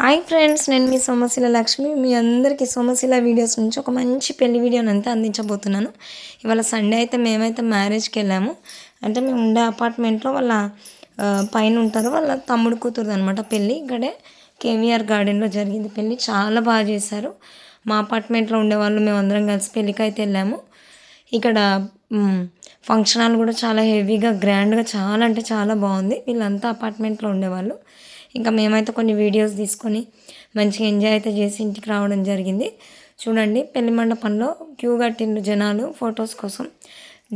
Hi friends, నేను మీ సోమశిల లక్ష్మి. మీ అందరికీ Somasila videos నుంచి ఒక మంచి పెళ్లి వీడియోని అంతా అందించబోతున్నాను. ఇవాళ సండే అయితే మేమైతే మ్యారేజ్కి వెళ్ళాము. అంటే మేము ఉండే అపార్ట్మెంట్లో వాళ్ళ పైన ఉంటారు, వాళ్ళ తమ్ముడు కూతురుది అనమాట పెళ్ళి. ఇక్కడే కేవీఆర్ గార్డెన్లో జరిగింది పెళ్ళి. చాలా బాగా చేశారు. మా అపార్ట్మెంట్లో ఉండేవాళ్ళు మేమందరం కలిసి పెళ్ళికి అయితే వెళ్ళాము. ఇక్కడ ఫంక్షన్ హాల్ కూడా చాలా హెవీగా గ్రాండ్గా చాలా అంటే చాలా బాగుంది. వీళ్ళంతా అపార్ట్మెంట్లో ఉండేవాళ్ళు. ఇంకా మేమైతే కొన్ని వీడియోస్ తీసుకొని మంచిగా ఎంజాయ్ అయితే చేసి ఇంటికి రావడం జరిగింది. చూడండి, పెళ్లి మండపంలో క్యూ కట్టిండ్రు జనాలు ఫొటోస్ కోసం.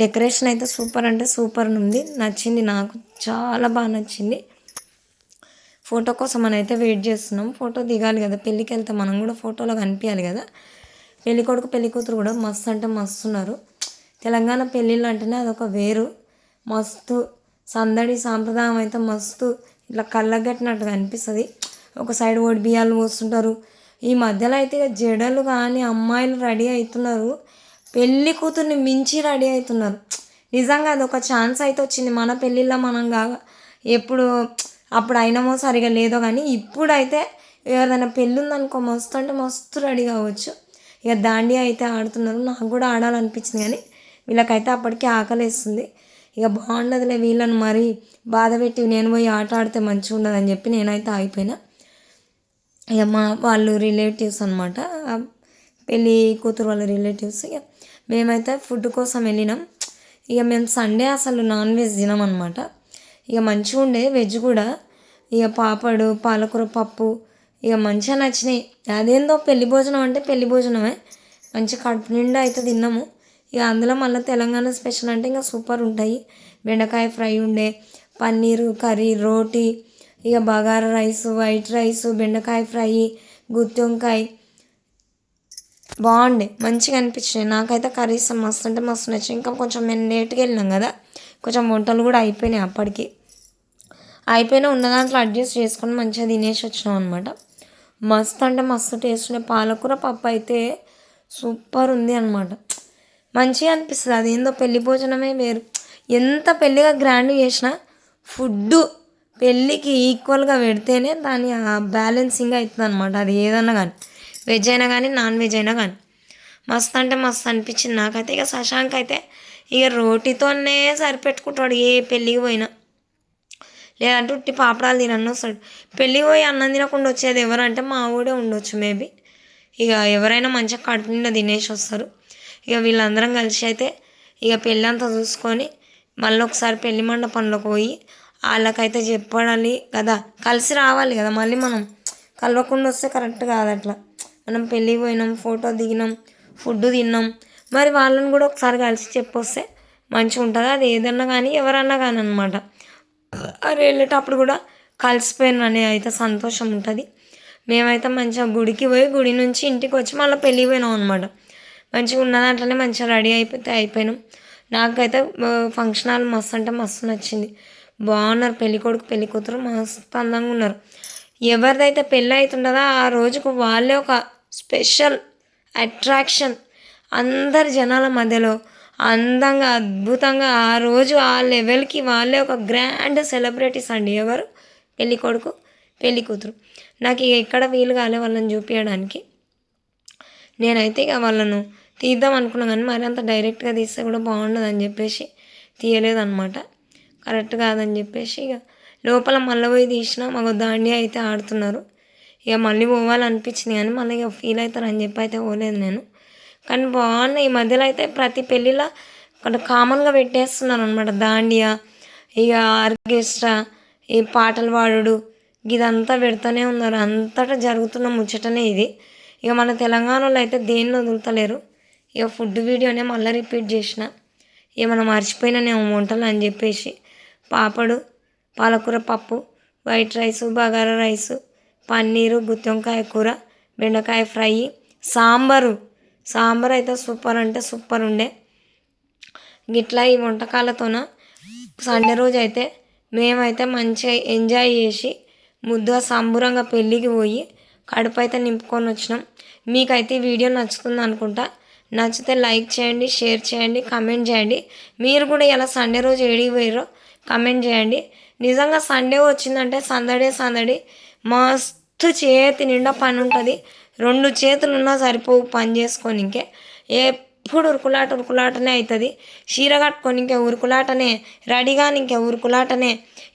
డెకరేషన్ అయితే సూపర్ అంటే సూపర్ ఉంది, నచ్చింది, నాకు చాలా బాగా నచ్చింది. ఫోటో కోసం అని అయితే వెయిట్ చేస్తున్నాం. ఫోటో దిగాలి కదా, పెళ్ళికి వెళ్తే మనం కూడా ఫోటోలో కనిపించాలి కదా. పెళ్ళి కొడుకు పెళ్ళి కూతురు కూడా మస్తు అంటే మస్తు ఉన్నారు. తెలంగాణ పెళ్ళిళ్ళు అంటేనే అదొక వేరు. మస్తు సందడి సాంప్రదాయం అయితే మస్తు ఇట్లా కళ్ళకు కట్టినట్టుగా అనిపిస్తుంది. ఒక సైడ్ ఓడి బియ్యాలు పోస్తుంటారు. ఈ మధ్యలో అయితే ఇక జడలు కానీ అమ్మాయిలు రెడీ అవుతున్నారు, పెళ్ళి కూతుర్ని మించి రెడీ అవుతున్నారు. నిజంగా అదొక ఛాన్స్ అయితే వచ్చింది. మన పెళ్ళిళ్ళ మనం కాగా ఎప్పుడు అప్పుడు అయినామో సరిగా లేదో కానీ ఇప్పుడైతే ఎవరిదైనా పెళ్ళి ఉందనుకో మస్తు అంటే మస్తు రెడీ కావచ్చు. ఇక దాండియా అయితే ఆడుతున్నారు. నాకు కూడా ఆడాలనిపించింది కానీ వీళ్ళకైతే అప్పటికే ఆకలేస్తుంది. ఇక బాగుండదులే వీళ్ళని మరీ బాధ పెట్టి నేను పోయి ఆట ఆడితే మంచిగా ఉండదని చెప్పి నేనైతే ఆగిపోయినా. ఇక వాళ్ళు రిలేటివ్స్ అనమాట, పెళ్ళి కూతురు వాళ్ళ రిలేటివ్స్. ఇక మేమైతే ఫుడ్ కోసం వెళ్ళినాం. ఇక మేము సండే అసలు నాన్ వెజ్ తినమన్నమాట. ఇక మంచిగా ఉండే వెజ్ కూడా. ఇక పాపడు పాలకూర పప్పు ఇక మంచిగా నచ్చినాయి. అదేందో పెళ్లి భోజనం అంటే పెళ్లి భోజనమే, మంచి కడుపు నిండా అయితే తిన్నాము. ఇక అందులో మళ్ళీ తెలంగాణ స్పెషల్ అంటే ఇంకా సూపర్ ఉంటాయి. బెండకాయ ఫ్రై ఉండే, పన్నీరు కర్రీ, రోటీ, ఇక బగారా రైసు, వైట్ రైసు, బెండకాయ ఫ్రై, గుత్తి వంకాయ బాగుండే, మంచిగా అనిపించినాయి. నాకైతే కర్రీస్ మస్తు అంటే మస్తు నచ్చాయి. ఇంకా కొంచెం మేము లేట్గా వెళ్ళినాం కదా, కొంచెం వంటలు కూడా అయిపోయినాయి అప్పటికి. అయిపోయినా ఉన్న దాంట్లో అడ్జస్ట్ చేసుకొని మంచిగా తినేసి వచ్చినాం అనమాట. మస్తు అంటే మస్తు టేస్ట్ ఉండే. పాలకూర పప్పు అయితే సూపర్ ఉంది అనమాట. మంచిగా అనిపిస్తుంది. అదేందో పెళ్లి భోజనమే వేరు. ఎంత పెళ్ళిగా గ్రాండ్ చేసినా ఫుడ్డు పెళ్ళికి ఈక్వల్గా పెడితేనే దాని బ్యాలెన్సింగ్ అవుతుంది అనమాట. అది ఏదన్నా కానీ, వెజ్ అయినా కానీ నాన్ వెజ్ అయినా కానీ మస్తు అంటే మస్తు అనిపించింది నాకైతే. ఇక శశాంక్ అయితే ఇక రోటీతోనే సరిపెట్టుకుంటాడు ఏ పెళ్ళికి పోయినా. లేదంటే ఉట్టి పాపడాలు తినని వస్తాడు. పెళ్ళికి పోయి అన్నం తినకుండా వచ్చేది ఎవరంటే మా ఊడే ఉండొచ్చు మేబీ. ఇక ఎవరైనా మంచిగా కడుపు నిండా తినేసి వస్తారు. ఇక వీళ్ళందరం కలిసి అయితే ఇక పెళ్ళి అంతా చూసుకొని మళ్ళీ ఒకసారి పెళ్లి మండపంలోకి పోయి వాళ్ళకైతే చెప్పాలి కదా, కలిసి రావాలి కదా. మళ్ళీ మనం కలవకుండా వస్తే కరెక్ట్ కాదు. అట్లా మనం పెళ్ళికి పోయినాం, ఫోటో దిగినాం, ఫుడ్ తిన్నాం, మరి వాళ్ళని కూడా ఒకసారి కలిసి చెప్పొస్తే మంచిగా ఉంటుంది. అది ఏదన్నా కానీ ఎవరన్నా కానీ అనమాట. అది వెళ్ళేటప్పుడు కూడా కలిసిపోయినని అయితే సంతోషం ఉంటుంది. మేమైతే మంచిగా గుడికి పోయి గుడి నుంచి ఇంటికి వచ్చి మళ్ళీ పెళ్ళికి పోయినాం అనమాట. మంచిగా ఉన్న దాంట్లోనే మంచిగా రెడీ అయిపోతే అయిపోయినాం. నాకైతే ఫంక్షన్ హాల్ మస్తు అంటే మస్తు నచ్చింది. బాగున్నారు పెళ్ళి కొడుకు పెళ్ళి కూతురు, మస్తు అందంగా ఉన్నారు. ఎవరిదైతే పెళ్ళి అవుతుంటుందో ఆ రోజుకు వాళ్ళే ఒక స్పెషల్ అట్రాక్షన్. అందరి జనాల మధ్యలో అందంగా అద్భుతంగా ఆ రోజు ఆ లెవెల్కి వాళ్ళే ఒక గ్రాండ్ సెలబ్రిటీస్ అండి. ఎవరు? పెళ్ళి కొడుకు పెళ్ళి కూతురు. నాకు ఇక ఎక్కడ వీలు కాలే వాళ్ళని చూపించడానికి. నేనైతే ఇక వాళ్ళను తీద్దాం అనుకున్నాను కానీ మరి అంత డైరెక్ట్గా తీస్తే కూడా బాగుండదని చెప్పేసి తీయలేదన్నమాట. కరెక్ట్ కాదని చెప్పేసి ఇక లోపల మళ్ళీ పోయి తీసిన. మాకు దాండియా అయితే ఆడుతున్నారు. ఇక మళ్ళీ పోవాలనిపించింది కానీ మళ్ళీ ఇక ఫీల్ అవుతారని చెప్పి అయితే పోలేదు నేను. కానీ బాగున్నాయి. ఈ మధ్యలో అయితే ప్రతి పెళ్ళిలో కొంత కామన్గా పెట్టేస్తున్నారు అనమాట దాండియా, ఇక ఆర్కెస్ట్రా, ఈ పాటలు పాడుడు, ఇదంతా పెడుతూనే ఉన్నారు. అంతటా జరుగుతున్న ముచ్చటనే ఇది. ఇక మన తెలంగాణలో అయితే దేన్ని వదులుతలేరు. ఇక ఫుడ్ వీడియోనే మళ్ళీ రిపీట్ చేసిన. ఏమైనా మర్చిపోయినానేమో వంటలు అని చెప్పేసి పాపడు, పాలకూర పప్పు, white rice, bagara rice, paneer, గుత్తి వంకాయ కూర, బెండకాయ ఫ్రై, సాంబారు. సాంబార్ అయితే సూపర్ అంటే సూపర్ ఉండే. గిట్లా ఈ వంటకాలతోన సండే రోజు అయితే మేమైతే మంచిగా ఎంజాయ్ చేసి ముద్దుగా సంబురంగా పెళ్ళికి పోయి కడుపు అయితే నింపుకొని వచ్చినాం. మీకైతే ఈ వీడియో నచ్చుతుంది అనుకుంటా. నచ్చితే లైక్ చేయండి, షేర్ చేయండి, కమెంట్ చేయండి. మీరు కూడా ఇలా సండే రోజు ఏడికి పోయారో కమెంట్ చేయండి. నిజంగా సండే వచ్చిందంటే సందడే సందడి మస్తు చేతి నిండా పని ఉంటుంది. 2 చేతులున్నా సరిపోవు పని చేసుకోనికే. ఎప్పుడు ఉరుకులాటనే అవుతుంది. చీర కట్టుకోనికే ఉరుకులాటనే, రెడీ కానీకే ఉరుకులాటనే.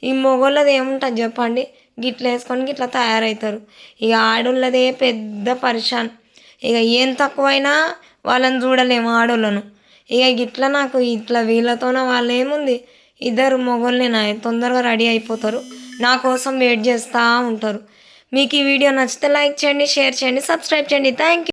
ఈ మొగోళ్ళది ఏముంటుంది చెప్పండి, గిట్ల వేసుకొని గిట్ల తయారవుతారు. ఇక ఆడోళ్ళదే పెద్ద పరిశాన్. ఇక ఏం తక్కువైనా వాళ్ళని చూడలేము ఆడోళ్ళను. ఇక గిట్ల నాకు ఇట్లా వీళ్ళతోన వాళ్ళు ఏముంది, ఇద్దరు మొగోళ్ళేనా తొందరగా రెడీ అయిపోతారు, నా కోసం వెయిట్ చేస్తూ ఉంటారు. మీకు ఈ వీడియో నచ్చితే లైక్ చేయండి, షేర్ చేయండి, సబ్స్క్రైబ్ చేయండి. Thank you.